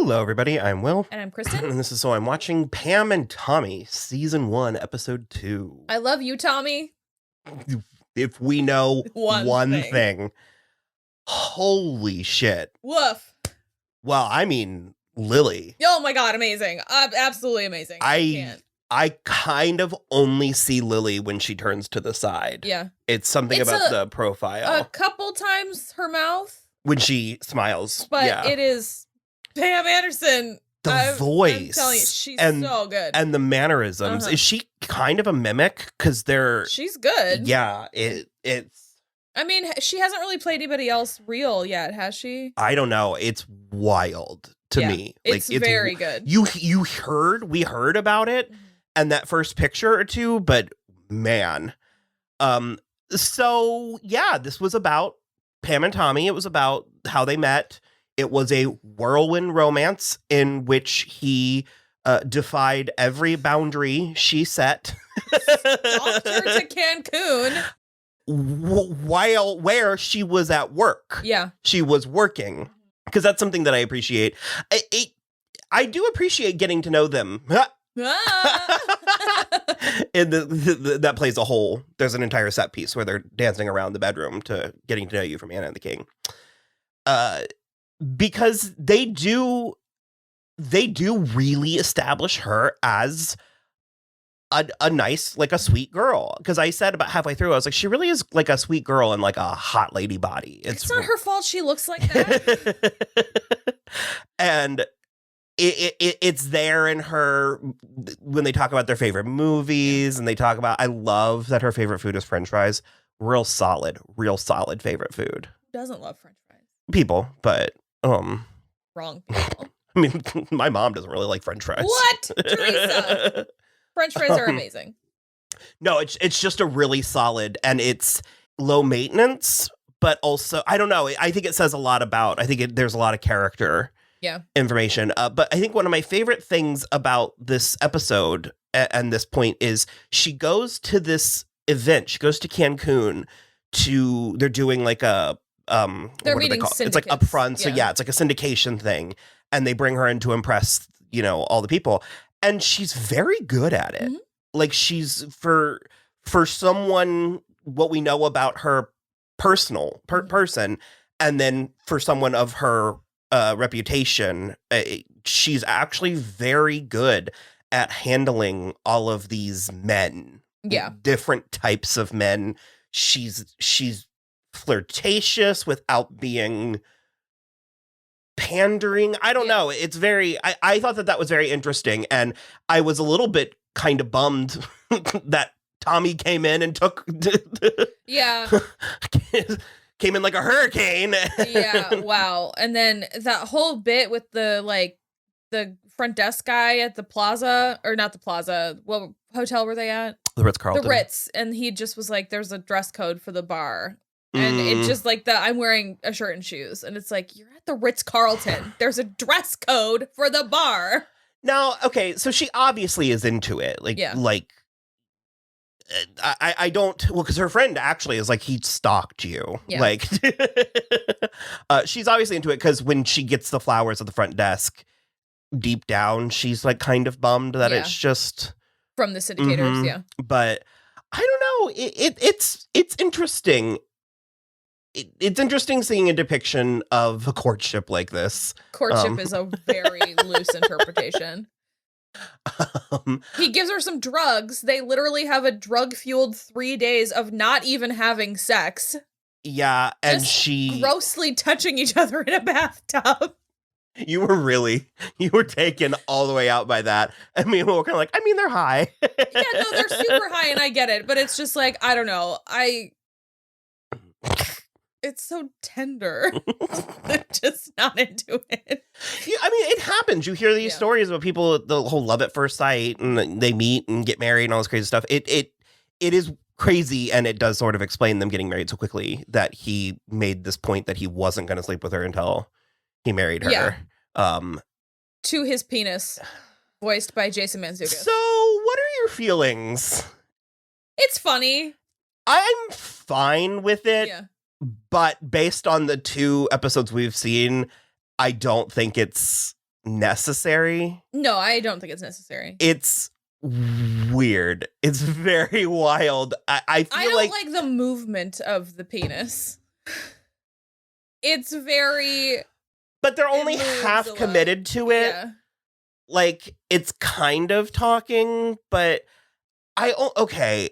Hello, everybody. I'm Will. And I'm Kristen. And this is So I'm Watching Pam and Tommy, Season 1, Episode 2. I love you, Tommy. If we know one thing. thing. Holy shit. Woof. Well, I mean, Lily. Oh my god, amazing. Absolutely amazing. I kind of only see Lily when she turns to the side. Yeah. It's something about the profile. A couple times her mouth. When she smiles. But it is Pam Anderson. The voice. I'm telling you, she's so good. And the mannerisms. Is she kind of a mimic? Because she's good. Yeah, it's... I mean, she hasn't really played anybody else real yet, has she? I don't know. It's wild to me. It's very good. We heard about it and that first picture or two, but man. So yeah, this was about Pam and Tommy. It was about how they met. It was a whirlwind romance in which he defied every boundary she set. Stalked her to Cancun. Where she was at work. Yeah. She was working. Because that's something that I appreciate. I do appreciate getting to know them. And that plays a whole, there's an entire set piece where they're dancing around the bedroom to getting to know you from Anna and the King. Because they do really establish her as a nice, like a sweet girl. Because I said about halfway through, I was like, she really is like a sweet girl in like a hot lady body. It's not her fault she looks like that. And it's there in her when they talk about their favorite movies and they talk about, I love that her favorite food is French fries. Real solid favorite food. Who doesn't love French fries? People, but wrong people. I mean, my mom doesn't really like French fries. What? Teresa. French fries are amazing. No, it's just a really solid, and it's low maintenance, but also, I don't know. I think it says a lot about, there's a lot of character information. But I think one of my favorite things about this episode and this point is she goes to this event. She goes to Cancun they're doing like a, they're what do they call it? It's like upfront. So yeah, it's like a syndication thing. And they bring her in to impress, all the people. And she's very good at it. Mm-hmm. Like she's for someone, what we know about her person, and then for someone of her reputation, she's actually very good at handling all of these men. Yeah. Different types of men. She's flirtatious without being pandering. I don't know. It's very, I thought that was very interesting. And I was a little bit kind of bummed that Tommy came in and took. Came in like a hurricane. Yeah. Wow. And then that whole bit with the front desk guy at the plaza, or not the plaza. What hotel were they at? The Ritz-Carlton. The Ritz. And he just was like, there's a dress code for the bar. And it's just like I'm wearing a shirt and shoes. And it's like, you're at the Ritz-Carlton. There's a dress code for the bar. Now, okay, so she obviously is into it. I don't, well, because her friend actually is like, he stalked you. Yeah. Like, she's obviously into it because when she gets the flowers at the front desk, deep down, she's like kind of bummed that it's just. From the syndicators, yeah. But I don't know. It's interesting. It's interesting seeing a depiction of a courtship like this. Courtship is a very loose interpretation. He gives her some drugs. They literally have a drug-fueled 3 days of not even having sex. Yeah, and she grossly touching each other in a bathtub. You were taken all the way out by that. I mean, we were kind of like, they're high. Yeah, no, they're super high, and I get it, but it's just like, I don't know. It's so tender. They're just not into it. Yeah, I mean, it happens. You hear these stories about people, the whole love at first sight, and they meet and get married and all this crazy stuff. It is crazy, and it does sort of explain them getting married so quickly that he made this point that he wasn't going to sleep with her until he married her. Yeah. To his penis, voiced by Jason Mantzoukas. So, what are your feelings? It's funny. I'm fine with it. Yeah. But based on the 2 episodes we've seen, I don't think it's necessary. No, I don't think it's necessary. It's weird. It's very wild. I feel I don't like the movement of the penis. It's very... But they're only half committed to it. Yeah. Like, it's kind of talking, but okay.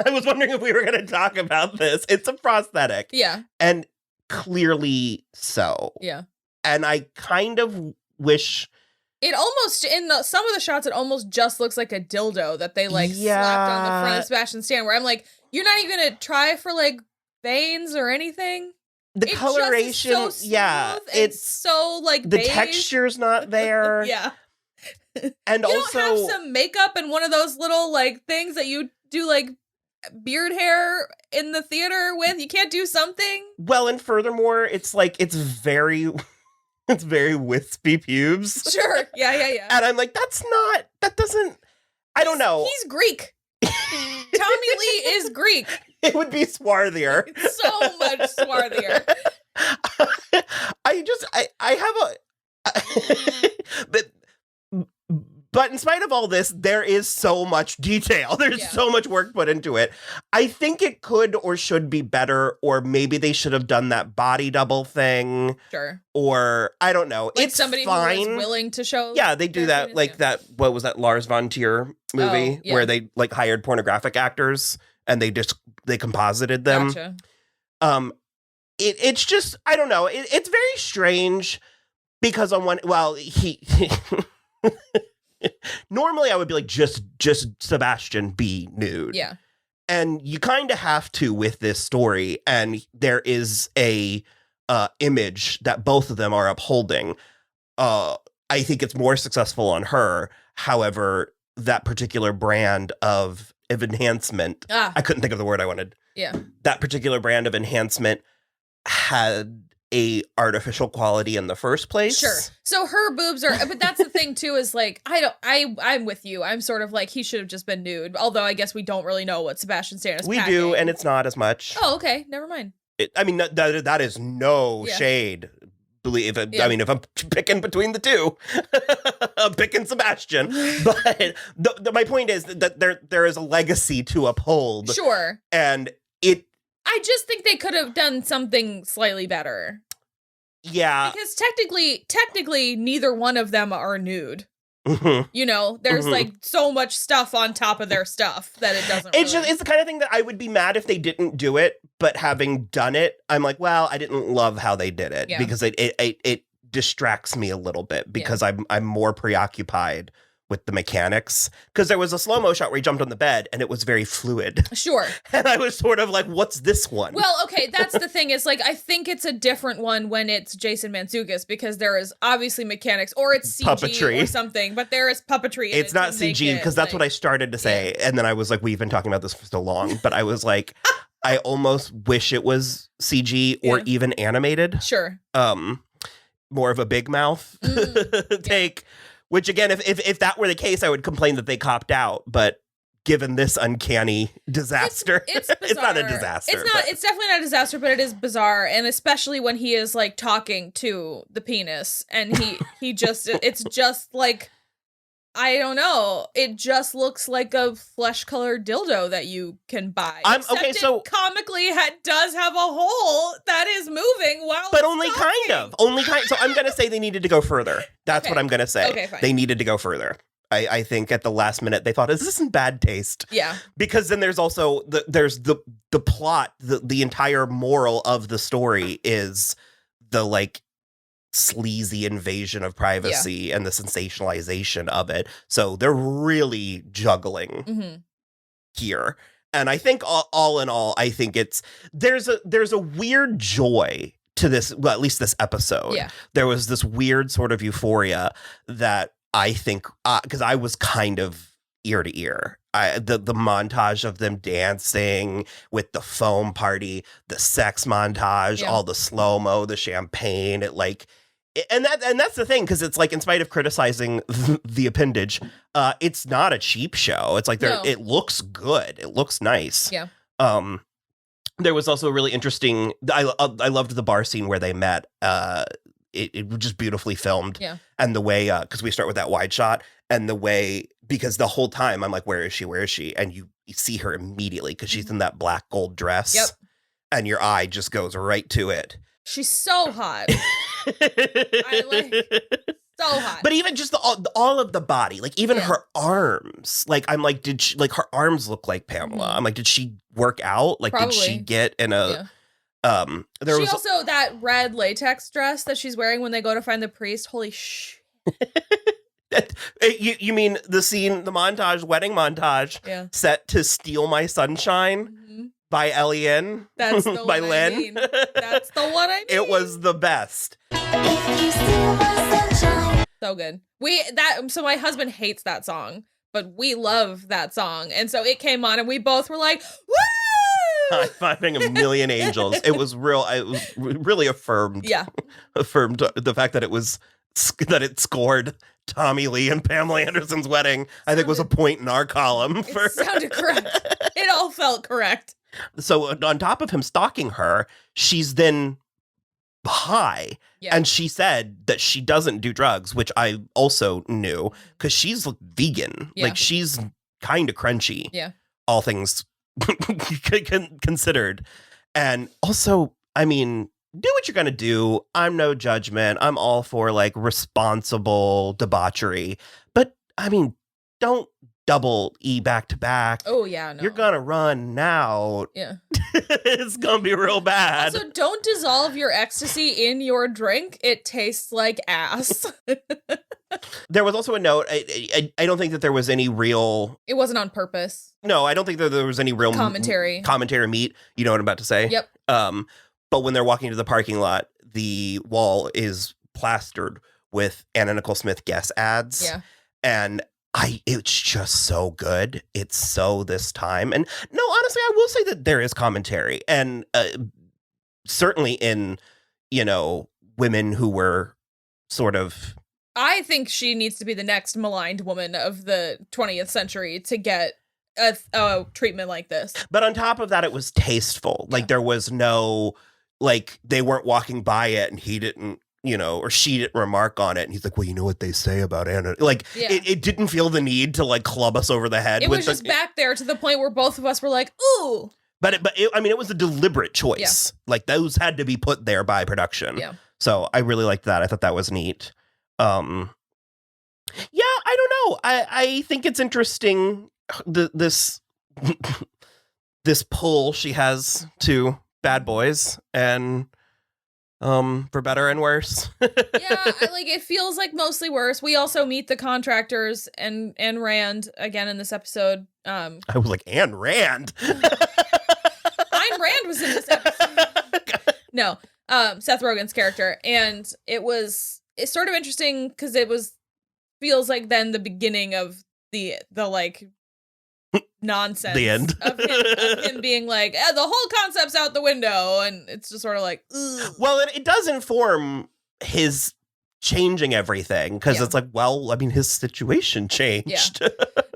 I was wondering if we were going to talk about this. It's a prosthetic. Yeah. And clearly so. Yeah. And I kind of wish... It almost, in some of the shots, it almost just looks like a dildo that they, like, slapped on the front of Sebastian Stan, where I'm like, you're not even going to try for, like, veins or anything? The coloration, so smooth, it's so, like, the beige. Texture's not there. Yeah. And you also... don't have some makeup and one of those little, like, things that you do, like, beard hair in the theater with? You can't do something? Well, and furthermore, it's like, it's very wispy pubes. Sure. Yeah. And I'm like, that doesn't, I don't know. He's Greek. Tommy Lee is Greek. It would be swarthier. So much swarthier. I have but in spite of all this, there is so much detail. There's so much work put into it. I think it could or should be better, or maybe they should have done that body double thing. Sure. Or, I don't know. Like it's somebody fine. who is willing to show. Yeah, they do that. Like that, what was that, Lars von Trier movie? Where they, like, hired pornographic actors and they composited them. Gotcha. It's just, I don't know. It's very strange because he normally I would be like, just Sebastian be nude. Yeah. And you kind of have to with this story. And there is a image that both of them are upholding. I think it's more successful on her. However, that particular brand of enhancement, I couldn't think of the word I wanted. Yeah. That particular brand of enhancement had a artificial quality in the first place. Sure. So her boobs are, but that's the thing too, is like, I'm with you. I'm sort of like, he should have just been nude. Although I guess we don't really know what Sebastian Stan is packing. We do, and it's not as much. Oh, okay. Never mind. That is no shade. Believe it. I mean, if I'm picking between the two, I'm picking Sebastian. But my point is that there is a legacy to uphold. Sure. And I just think they could have done something slightly better. Yeah. Because technically, neither one of them are nude. Mm-hmm. You know, there's like so much stuff on top of their stuff that it doesn't. It's the kind of thing that I would be mad if they didn't do it, but having done it, I'm like, well, I didn't love how they did it because it distracts me a little bit because I'm more preoccupied with the mechanics, because there was a slow-mo shot where he jumped on the bed and it was very fluid. Sure. And I was sort of like, what's this one? Well, okay, that's the thing, is like, I think it's a different one when it's Jason Mantzoukas, because there is obviously mechanics, or it's CG puppetry or something, but there is puppetry. It's not CG, because that's what I started to say. And then I was like, we've been talking about this for so long, but I was like, I almost wish it was CG or even animated. Sure. More of a big mouth take. Which, again, if that were the case, I would complain that they copped out. But given this uncanny disaster, it's not a disaster. It's definitely not a disaster, but it is bizarre. And especially when he is, like, talking to the penis. And he just, it's just like, I don't know. It just looks like a flesh-colored dildo that you can buy. It comically does have a hole that is moving while but only talking. So I'm going to say they needed to go further. That's what I'm going to say. Okay, fine. They needed to go further. I think at the last minute they thought, is this in bad taste? Yeah. Because then there's also the plot, the entire moral of the story is the, like, sleazy invasion of privacy and the sensationalization of it. So they're really juggling here. And I think all in all, I think there's a weird joy to this, well, at least this episode. Yeah. There was this weird sort of euphoria that I think, because I was kind of ear to ear. The montage of them dancing with the foam party, the sex montage, all the slow-mo, the champagne, and that's the thing, because it's like, in spite of criticizing the appendage, it's not a cheap show. It's like it looks good. It looks nice. Yeah. There was also a really interesting. I loved the bar scene where they met. it was just beautifully filmed. Yeah. And the way, because we start with that wide shot, and the way, because the whole time I'm like, where is she? Where is she? And you see her immediately because she's in that black gold dress. Yep. And your eye just goes right to it. She's so hot. I like so hot. But even just all of the body, like even her arms, like I'm like, did she, like her arms look like Pamela? I'm like, did she work out? Like, Probably. did she get in a, there was also that red latex dress that she's wearing when they go to find the priest. Holy shit. You mean the scene, the montage, wedding montage, set to Steal My Sunshine by Ellie-Ann? That's the by one Lynn. I mean. That's the one I mean. It was the best. If you steal my sunshine. So good. So my husband hates that song, but we love that song. And so it came on and we both were like, woo! High-fiving a million angels. It was really affirmed. Yeah. Affirmed the fact that it scored Tommy Lee and Pamela Anderson's wedding. I think was a point in our column. It sounded correct. It all felt correct. So on top of him stalking her, she's then high. Yeah. And she said that she doesn't do drugs, which I also knew because she's vegan. Yeah. Like she's kind of crunchy. Yeah. All things considered. And also, I mean, do what you're going to do. I'm no judgment. I'm all for like responsible debauchery. But I mean, don't double E back to back. Oh, yeah. No. You're going to run out. Yeah. It's going to be real bad. Also, don't dissolve your ecstasy in your drink. It tastes like ass. There was also a note. I don't think that there was any real. It wasn't on purpose. No, I don't think that there was any real commentary meat. You know what I'm about to say? Yep. But when they're walking to the parking lot, the wall is plastered with Anna Nicole Smith guest ads. Yeah. And it's just so good. It's so this time. And no, honestly, I will say that there is commentary. And certainly in, women who were sort of. I think she needs to be the next maligned woman of the 20th century to get a treatment like this. But on top of that, it was tasteful. Like there was no, like they weren't walking by it and he didn't, or she didn't remark on it. And he's like, well, you know what they say about Anna. Like it didn't feel the need to like club us over the head. It was just back there to the point where both of us were like, ooh. But it was a deliberate choice. Yeah. Like those had to be put there by production. Yeah. So I really liked that. I thought that was neat. I don't know. I think it's interesting this pull she has to bad boys and for better and worse. It feels like mostly worse. We also meet the contractors and Rand again in this episode. I was like, Ayn Rand. Ayn Rand was in this episode. No, Seth Rogen's character, and it's sort of interesting because feels like then the beginning of the like nonsense. The end of him being like, the whole concept's out the window, and it's just sort of like, ugh. Well, it does inform his changing everything because it's like, well, I mean, his situation changed. Yeah.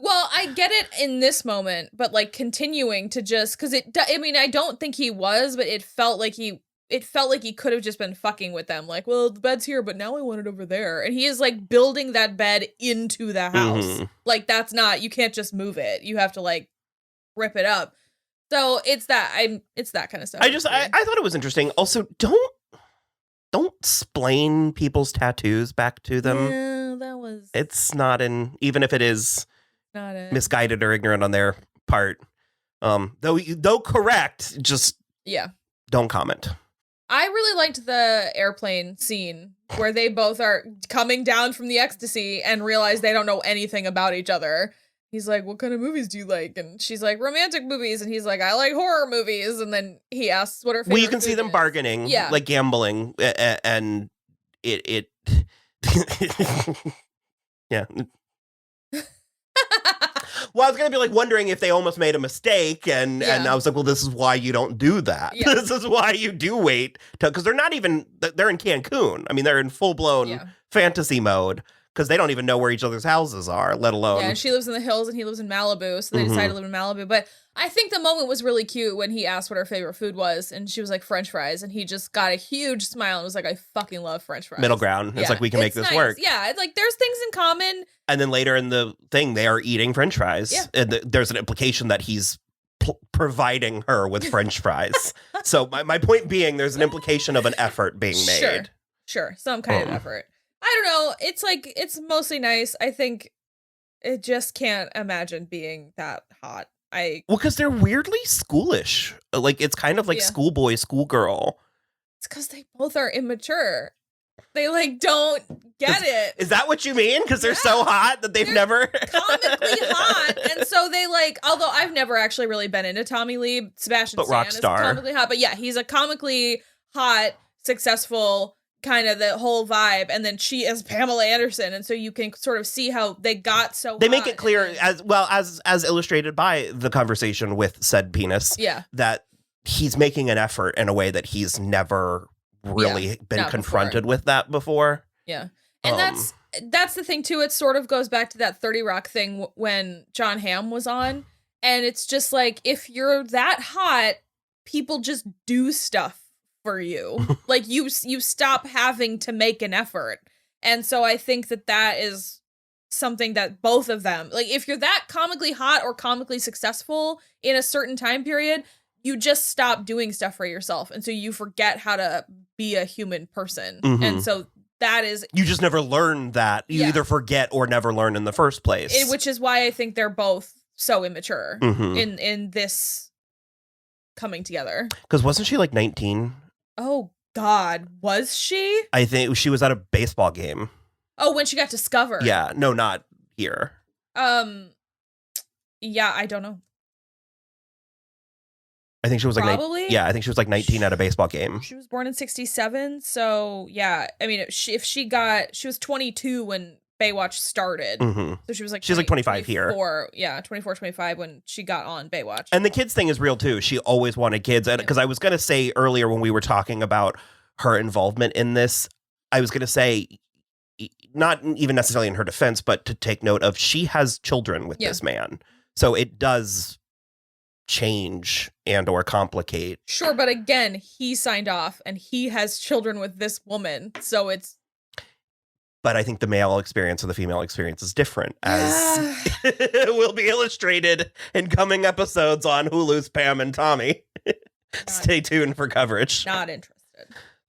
Well, I get it in this moment, but like continuing to just because I don't think he was, but it felt like he could have just been fucking with them. Like, well, the bed's here, but now I want it over there. And he is like building that bed into the house. Mm-hmm. Like you can't just move it. You have to like rip it up. So it's that kind of stuff. I thought it was interesting. Also, don't splain people's tattoos back to them. Yeah, it's not even if it is not misguided or ignorant on their part. Though correct, just don't comment. I really liked the airplane scene where they both are coming down from the ecstasy and realize they don't know anything about each other. He's like, what kind of movies do you like? And she's like, romantic movies. And he's like, I like horror movies. And then he asks what her favorite you can see them bargaining, like gambling, and it yeah. Well, I was going to be like wondering if they almost made a mistake. And I was like, well, this is why you don't do that. Yeah. This is why you do wait. Because they're in Cancun. I mean, they're in full blown fantasy mode. because they don't even know where each other's houses are, let alone. Yeah, and she lives in the hills and he lives in Malibu, so they decided to live in Malibu. But I think the moment was really cute when he asked what her favorite food was, and she was like French fries, and he just got a huge smile and was like, I fucking love French fries. Middle ground. It's like, we can make this nice. work. Yeah, it's like there's things in common. And then later in the thing, they are eating French fries. Yeah. And there's an implication that he's providing her with French fries. So my point being, there's an implication of an effort being made. Sure, some kind of effort. I don't know. It's like, it's mostly nice. I think it just can't imagine being that hot. Well, because they're weirdly schoolish. Like, it's kind of like schoolboy, schoolgirl. It's because they both are immature. They like don't get it. Is that what you mean? Because they're so hot that they're never comically hot, and so they like. Although I've never actually really been into Tommy Lee, Sebastian Stan rock is star. comically hot. But yeah, he's a comically hot, successful kind of the whole vibe, and then she is Pamela Anderson, and so you can sort of see how they got so. They make it clear as well as illustrated by the conversation with said penis. Yeah, that he's making an effort in a way that he's never really been confronted with that before. Yeah. And that's the thing too. It sort of goes back to that 30 Rock thing when John Hamm was on. And it's just like, if you're that hot, people just do stuff for you. Like you stop having to make an effort. And so I think that is something that both of them, like if you're that comically hot or comically successful in a certain time period, you just stop doing stuff for yourself. And so you forget how to be a human person. And so that is... You just never learn that. You either forget or never learn in the first place. Which is why I think they're both so immature in this coming together. Because wasn't she like 19? Oh, God. Was she? I think she was at a baseball game. Oh, when she got discovered. Yeah. No, not here. Yeah, I don't know. I think she was like probably. I think she was like 19 at a baseball game. She was born in 1967, so yeah. I mean, if she was 22 when Baywatch started, so she was like she's like 25 here. Yeah, 24, 25 when she got on Baywatch. And the kids thing is real too. She always wanted kids, and because I was gonna say earlier when we were talking about her involvement in this, I was gonna say not even necessarily in her defense, but to take note of she has children with this man, so it does change and or complicate. Sure, but again, he signed off and he has children with this woman, so it's... But I think the male experience and the female experience is different, as will be illustrated in coming episodes on Hulu's Pam and Tommy. Stay tuned for coverage. Not interested.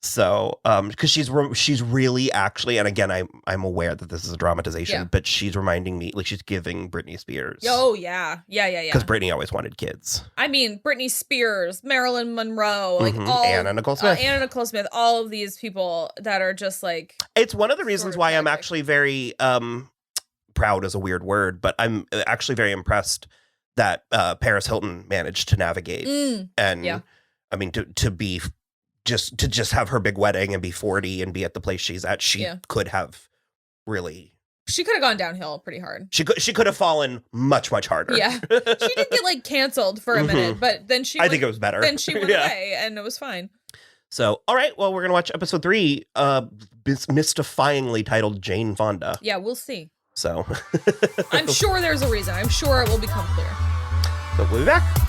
So, because she's really actually, and again, I'm aware that this is a dramatization, but she's reminding me, like she's giving Britney Spears. Oh yeah. Because Britney always wanted kids. I mean, Britney Spears, Marilyn Monroe, like Anna Nicole Smith, all of these people that are just like. It's one of the reasons why I'm actually very proud is a weird word, but I'm actually very impressed that Paris Hilton managed to navigate and I mean to be. Just have her big wedding and be 40 and be at the place she's at, she could have really... She could have gone downhill pretty hard. She could have fallen much, much harder. Yeah. She did get, like, canceled for a minute, but then she... I think it was better. Then she went away, and it was fine. So, all right, well, we're going to watch episode 3, mystifyingly titled Jane Fonda. Yeah, we'll see. So... I'm sure there's a reason. I'm sure it will become clear. So we'll be back.